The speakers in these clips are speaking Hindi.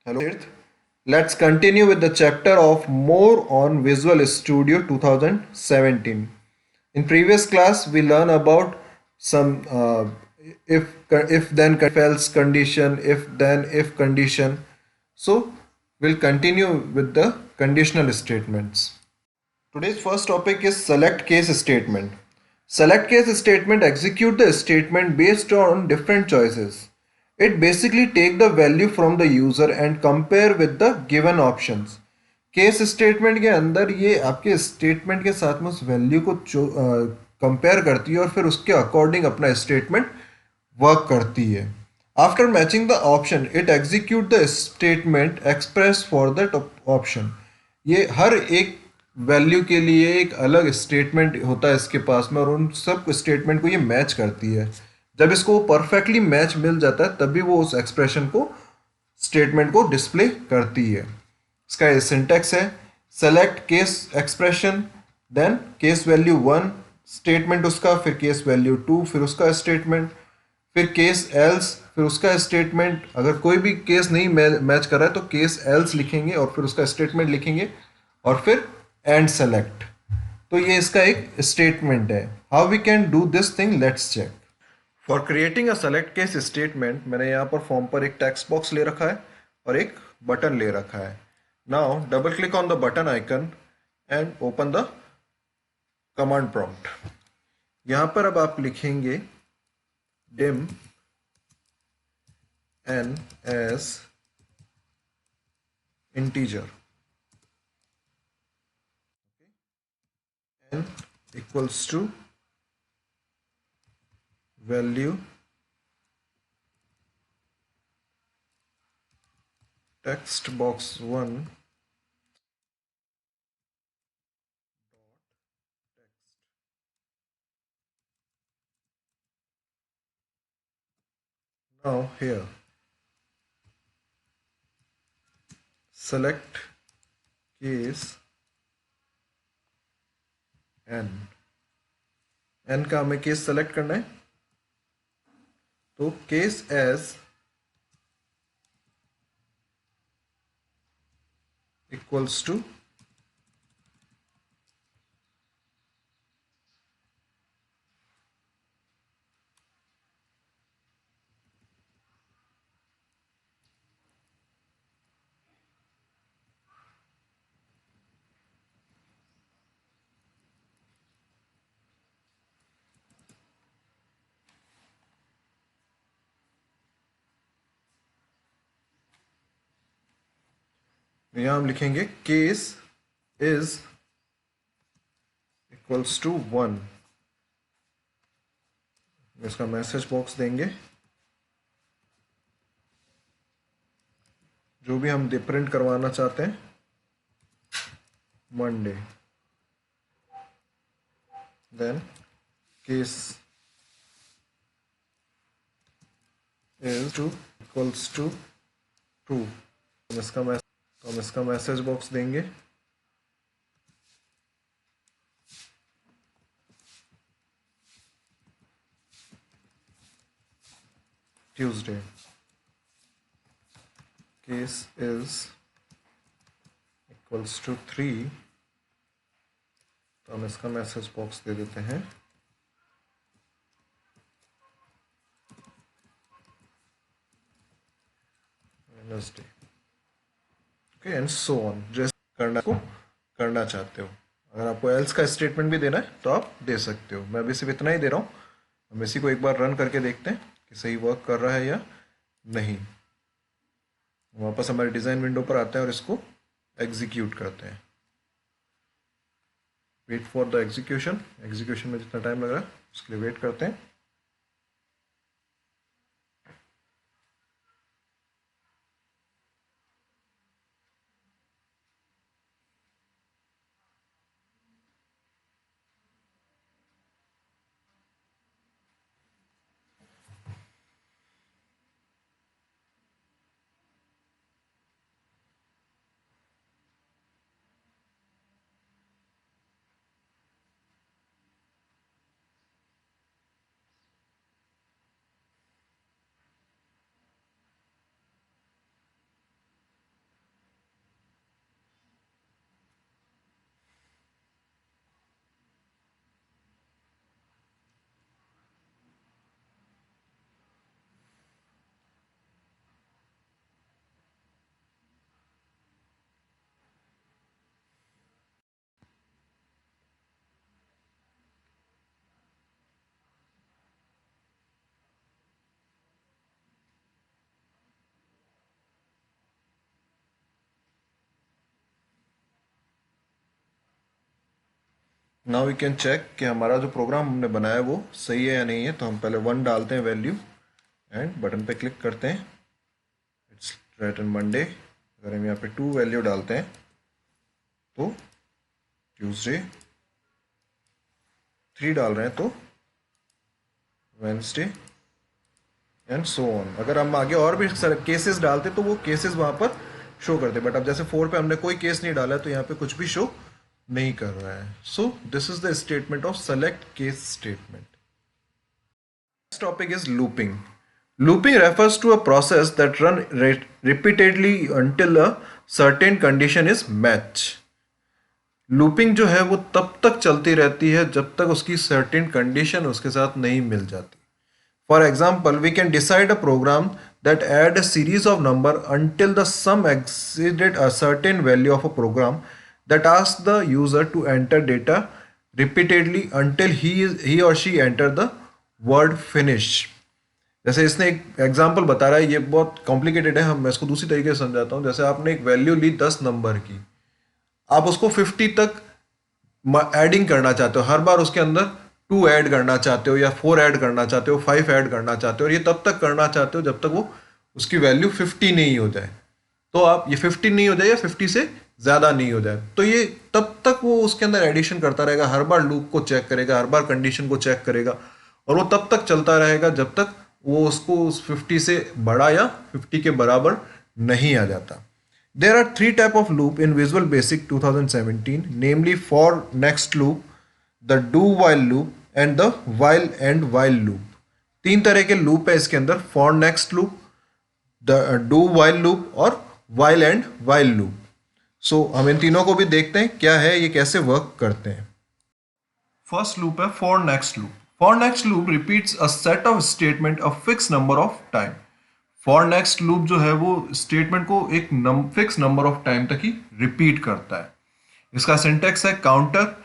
Hello, Tirth. Let's continue with the chapter of more on Visual Studio 2017. In previous class, we learn about some if then if else condition, if then if condition. So we'll continue with the conditional statements. Today's first topic is select case statement. Select case statement execute the statement based on different choices. It basically take the value from the user and compare with the given options. Case statement के अंदर ये आपके स्टेटमेंट के साथ में उस वैल्यू को कंपेयर करती है और फिर उसके अकॉर्डिंग अपना स्टेटमेंट वर्क करती है. After matching the option it execute the statement express for that option. ये हर एक वैल्यू के लिए एक अलग स्टेटमेंट होता है इसके पास में और उन सब स्टेटमेंट को ये मैच करती है. जब इसको परफेक्टली मैच मिल जाता है तभी वो उस एक्सप्रेशन को स्टेटमेंट को डिस्प्ले करती है. इसका सिंटेक्स है select case expression, then case value one statement उसका, फिर केस वैल्यू टू फिर उसका स्टेटमेंट, फिर केस एल्स फिर उसका स्टेटमेंट. अगर कोई भी केस नहीं मैच कर रहा है तो केस एल्स लिखेंगे और फिर उसका स्टेटमेंट लिखेंगे और फिर एंड सेलेक्ट. तो ये इसका एक स्टेटमेंट है. How we can do this thing, let's check. For creating a select case statement मैंने यहाँ पर फॉर्म पर एक टेक्स्ट बॉक्स ले रखा है और एक बटन ले रखा है. Now double click on the button icon and open the command prompt. यहाँ पर अब आप लिखेंगे dim n as integer, n equals to value text box 1 now here select case n. n का हमें केस सेलेक्ट करना है तो केस एज इक्वल्स टू यहां हम लिखेंगे केस इज इक्वल्स टू 1. इसका मैसेज बॉक्स देंगे जो भी हम प्रिंट करवाना चाहते हैं Monday, then case is two equals to 2. हम इसका मैसेज बॉक्स देंगे Tuesday. Case is equals to 3 तो हम इसका मैसेज बॉक्स दे देते हैं Wednesday. Okay and so on. जैसे करना चाहते हो. अगर आपको एल्स का स्टेटमेंट भी देना है तो आप दे सकते हो. मैं अभी सिर्फ इतना ही दे रहा हूँ. हम इसी को एक बार रन करके देखते हैं कि सही वर्क कर रहा है या नहीं. वापस हमारे डिज़ाइन विंडो पर आते हैं और इसको एग्जीक्यूट करते हैं. वेट फॉर द एग्जीक्यूशन में जितना टाइम लग रहा है उसके लिए वेट करते हैं. नाउ वी कैन चेक कि हमारा जो प्रोग्राम हमने बनाया वो सही है या नहीं है। तो हम पहले 1 डालते हैं वैल्यू एंड बटन पे क्लिक करते हैं, इट्स रिटन मंडे। अगर हम यहाँ पे 2 वैल्यू डालते हैं तो ट्यूसडे, 3 डाल रहे हैं तो वेंसडे एंड सो ऑन। अगर हम आगे और भी केसेस डालते तो वो केसेस वहां पर शो करते, बट अब जैसे 4 पे हमने कोई केस नहीं डाला तो यहाँ पे कुछ भी शो नहीं कर रहा है। So this is the statement of select case statement. Next topic is looping. Looping refers to a process that run repeatedly until a certain condition is matched. Looping जो है वो तब तक चलती रहती है जब तक उसकी सर्टेन कंडीशन उसके साथ नहीं मिल जाती। For example, we can decide a program that add a series of number until the sum exceeded a certain value of a program that asks the user to enter data repeatedly until he or she enter the word finish। जैसे इसने एक एग्जांपल बता रहा है, ये बहुत कॉम्प्लिकेटेड है, मैं इसको दूसरी तरीके से समझाता हूँ। जैसे आपने एक वैल्यू ली 10 नंबर की, आप उसको 50 तक एडिंग करना चाहते हो, हर बार उसके अंदर 2 ऐड करना चाहते हो या 4 ऐड करना चाहते हो, 5 ऐड करना चाहते हो, और ये तब तक करना चाहते हो जब तक वो उसकी वैल्यू 50 नहीं हो जाए। तो आप ये 50 नहीं हो जाए या 50 से ज़्यादा नहीं हो जाए, तो ये तब तक वो उसके अंदर एडिशन करता रहेगा, हर बार लूप को चेक करेगा, हर बार कंडीशन को चेक करेगा, और वो तब तक चलता रहेगा जब तक वो उसको उस 50 से बड़ा या 50 के बराबर नहीं आ जाता। There are 3 types of loop in Visual Basic 2017, namely for next loop, the do while loop and the while and while loop। 3 तरह के लूप है इसके अंदर, for next loop, the do while loop और while and while loop। सो हम इन तीनों को भी देखते हैं क्या है, ये कैसे वर्क करते हैं। फर्स्ट लूप है for next loop। For next loop repeats a set of statement a fixed number of time। For next loop जो है वो स्टेटमेंट को एक फिक्स नंबर ऑफ टाइम तक ही रिपीट करता है। इसका सिंटेक्स है counter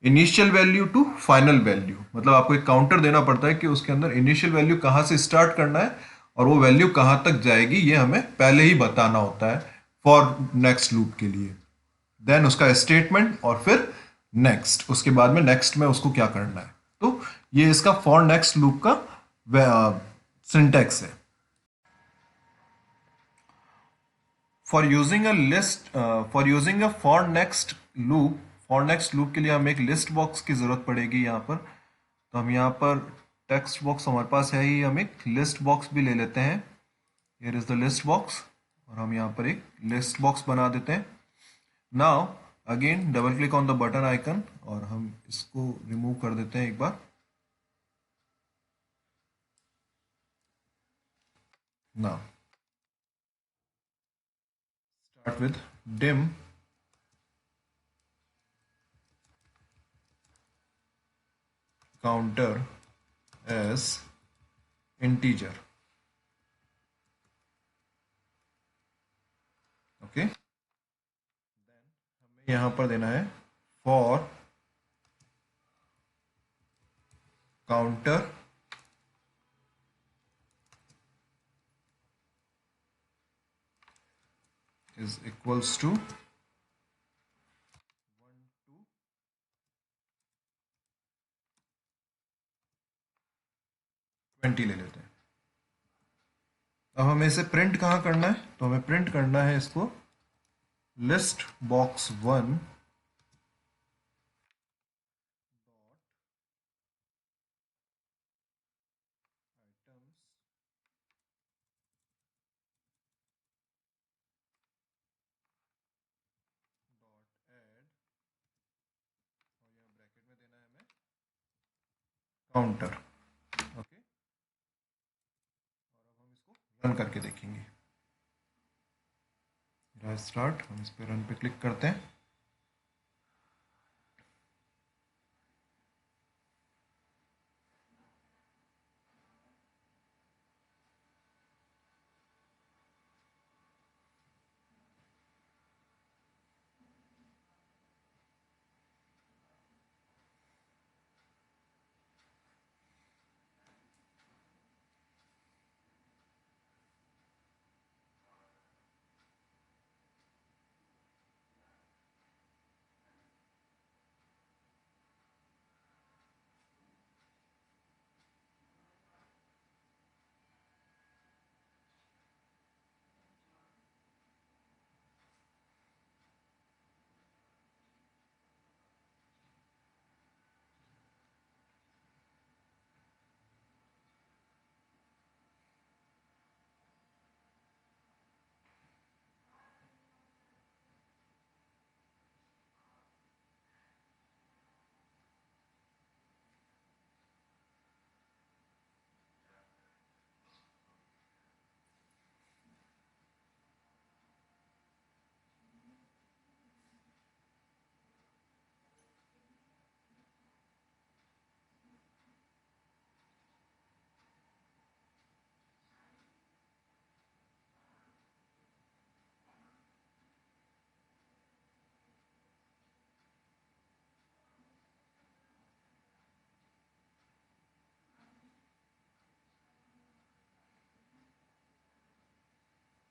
initial value to final value. मतलब आपको एक काउंटर देना पड़ता है कि उसके अंदर इनिशियल वैल्यू कहाँ से स्टार्ट करना है और वो वैल्यू कहाँ तक जाएगी, ये हमें पहले ही बताना होता है फॉर नेक्स्ट लूप के लिए। देन उसका स्टेटमेंट और फिर नेक्स्ट, उसके बाद में नेक्स्ट में उसको क्या करना है। तो ये इसका फॉर नेक्स्ट लूप का सिंटेक्स है। For using a list for using a for next loop के लिए हमें एक लिस्ट बॉक्स की जरूरत पड़ेगी यहाँ पर। तो हम यहाँ पर टेक्स्ट बॉक्स हमारे पास है ही, हम एक लिस्ट बॉक्स भी ले लेते हैं। Here is the list box, और हम यहाँ पर एक लिस्ट बॉक्स बना देते हैं। Now again double click on the button icon और हम इसको रिमूव कर देते हैं एक बार। Now start with dim counter as integer। Okay, हमें यहां पर देना है for counter is equals to 1 to 20 ले लेते हैं। अब हमें इसे प्रिंट कहाँ करना है, तो हमें प्रिंट करना है इसको list box 1 counter. Okay, run करके देखेंगे। स्टार्ट, हम इस पे रन पे क्लिक करते हैं।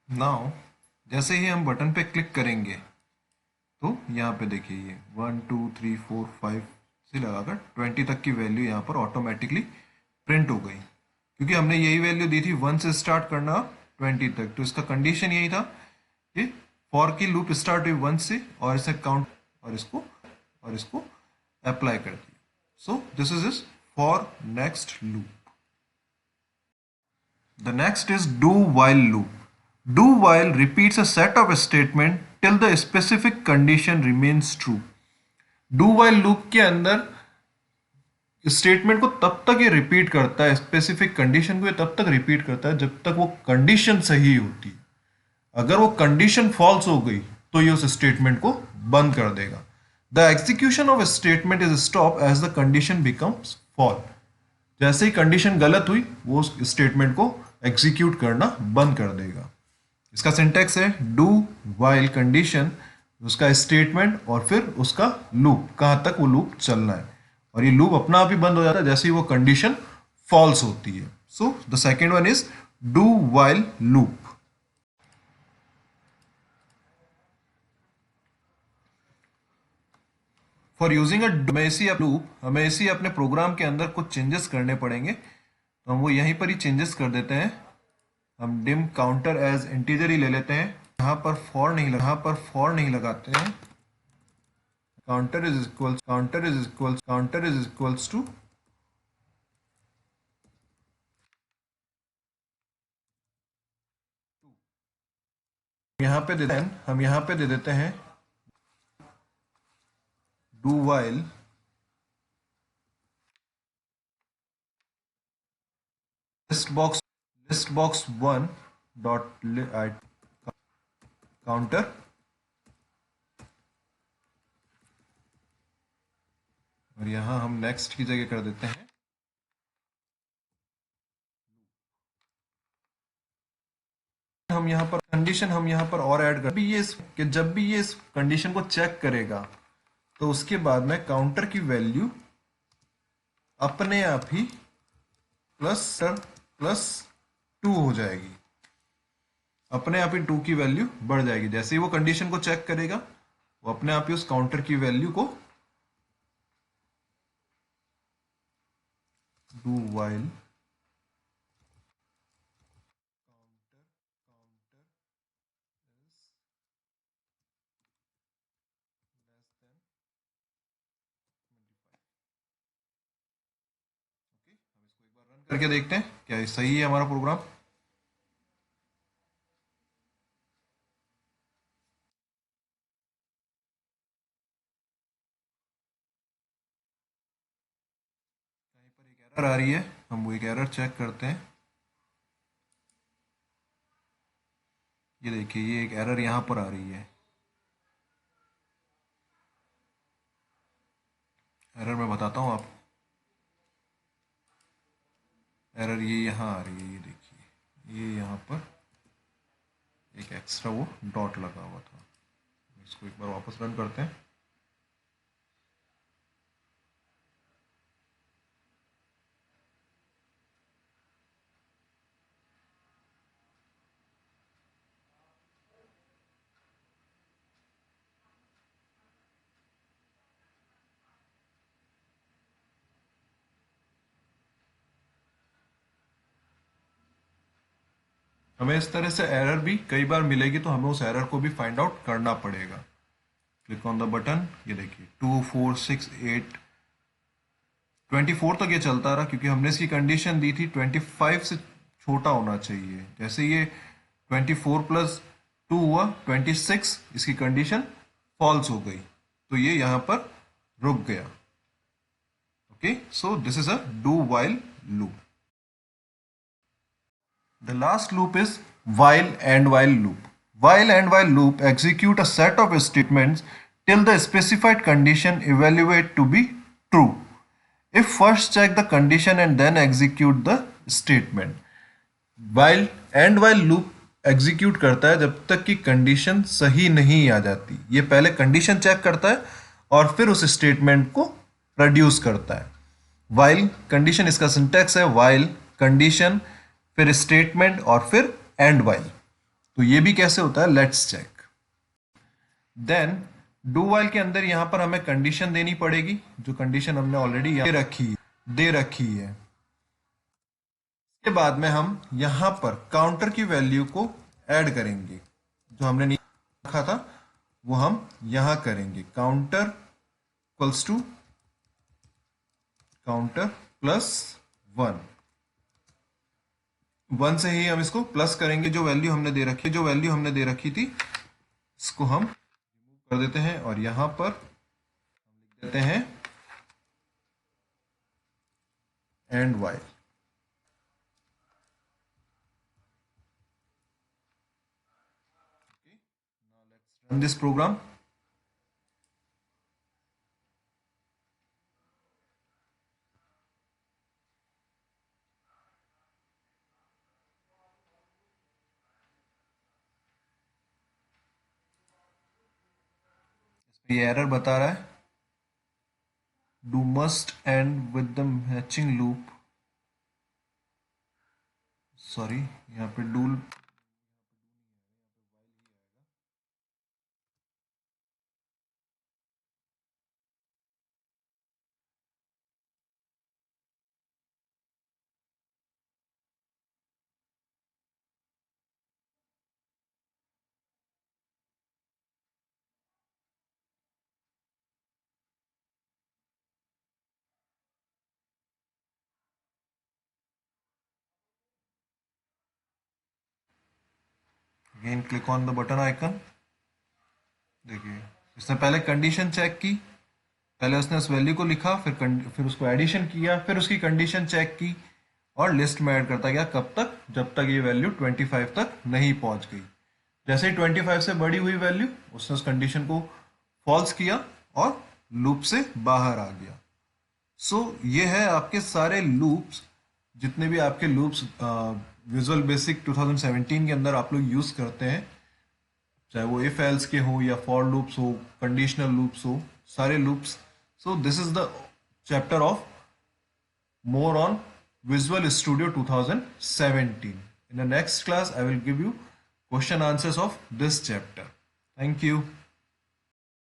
नाउ जैसे ही हम बटन पे क्लिक करेंगे तो यहाँ पे देखिए ये 1 2 3 4 5 से लगाकर 20 तक की वैल्यू यहाँ पर ऑटोमेटिकली प्रिंट हो गई, क्योंकि हमने यही वैल्यू दी थी 1 से स्टार्ट करना 20 तक। तो इसका कंडीशन यही था कि फॉर की लूप स्टार्ट हुई 1 से और इसे काउंट और इसको अप्लाई कर दिया। So this is for next loop. The next is do while loop. Do while repeats a set of statement till the specific condition remains true. Do while loop के अंदर स्टेटमेंट को तब तक ये रिपीट करता है, स्पेसिफिक कंडीशन को ये तब तक रिपीट करता है जब तक वो कंडीशन सही होती है। अगर वो कंडीशन फॉल्स हो गई तो ये उस स्टेटमेंट को बंद कर देगा। The execution of statement is stop as the condition becomes false. जैसे ही कंडीशन गलत हुई वो उस स्टेटमेंट को एग्जीक्यूट करना बंद कर देगा। इसका सिंटेक्स है डू वाइल कंडीशन, उसका स्टेटमेंट और फिर उसका लूप, कहां तक वो लूप चलना है, और ये लूप अपना आप ही बंद हो जाता है जैसे ही वो कंडीशन फॉल्स होती है। So the second one is do while loop. For using a डोमेसी लूप हमें इसी अपने प्रोग्राम के अंदर कुछ चेंजेस करने पड़ेंगे, तो हम वो यहीं पर ही चेंजेस कर देते हैं। हम डिम काउंटर एज इंटीजर ही ले लेते हैं, यहाँ पर फॉर नहीं लगाते हैं। काउंटर इज इक्वल्स टू हम यहाँ पे दे देते हैं do while list box 1 dot counter, और यहां हम नेक्स्ट की जगह कर देते हैं हम यहाँ पर और ऐड कर जब भी ये इस कंडीशन को चेक करेगा तो उसके बाद में काउंटर की वैल्यू अपने आप ही +2 हो जाएगी, अपने आप ही 2 की वैल्यू बढ़ जाएगी। जैसे ही वो कंडीशन को चेक करेगा वो अपने आप ही उस काउंटर की वैल्यू को डू वाइल करके देखते हैं क्या ये सही है हमारा प्रोग्राम। कहीं पर एक एरर आ रही है, हम वो एक एरर चेक करते हैं। ये देखिए ये एक एरर यहाँ पर आ रही है। एरर मैं बताता हूँ आपको। एरर ये यहाँ आ रही है, ये देखिए ये यहाँ पर एक एक्स्ट्रा वो डॉट लगा हुआ था। इसको एक बार वापस रन करते हैं। हमें इस तरह से एरर भी कई बार मिलेगी, तो हमें उस एरर को भी फाइंड आउट करना पड़ेगा। क्लिक ऑन द बटन, ये देखिए 2 4 6 8 24 तक ये चलता रहा, क्योंकि हमने इसकी कंडीशन दी थी 25 से छोटा होना चाहिए। जैसे ये 24 + 2 हुआ 26, इसकी कंडीशन फॉल्स हो गई तो ये यहाँ पर रुक गया। Okay, so this is a do while loop. The last loop is while and while loop. While and while loop execute a set of statements till the specified condition evaluate to be true. If first check the condition and then execute the statement. While and while loop execute करता है जब तक कि कंडीशन सही नहीं आ जाती। ये पहले कंडीशन चेक करता है और फिर उस स्टेटमेंट को प्रोड्यूस करता है। वाइल कंडीशन, इसका सिंटैक्स है वाइल कंडीशन, फिर स्टेटमेंट और फिर एंड वाइल। तो ये भी कैसे होता है, let's check. Then do while के अंदर यहां पर हमें कंडीशन देनी पड़ेगी, जो कंडीशन हमने ऑलरेडी दे रखी है। इसके बाद में हम यहां पर काउंटर की वैल्यू को ऐड करेंगे, जो हमने नीचे रखा था वो हम यहां करेंगे। Counter equals to counter plus 1, 1 से ही हम इसको प्लस करेंगे। जो वैल्यू हमने दे रखी थी इसको हम कर देते हैं और यहां पर लिख देते हैं end while. Run this program. ये एरर बता रहा है, do must end with the matching loop. Sorry, यहाँ पे do again click on the button icon. देखिए, इसने पहले कंडीशन चेक की, पहले उसने उस वैल्यू को लिखा, फिर उसको एडिशन किया, फिर उसकी कंडीशन चेक की और लिस्ट में ऐड करता गया। कब तक, जब तक ये वैल्यू 25 तक नहीं पहुंच गई। जैसे ही 25 से बड़ी हुई वैल्यू, उसने उस कंडीशन को फॉल्स किया और लूप से बाहर आ गया। सो ये है आपके सारे लूप्स, जितने भी आपके लूप्स विजुअल बेसिक 2017 के अंदर आप लोग यूज करते हैं, चाहे वो इफ एल्स के हो या फॉर लूप्स हो, कंडीशनल लूप्स हो, सारे loops. So this is the chapter of more on Visual Studio 2017. In the next class, I will give you question answers of this chapter. Thank you.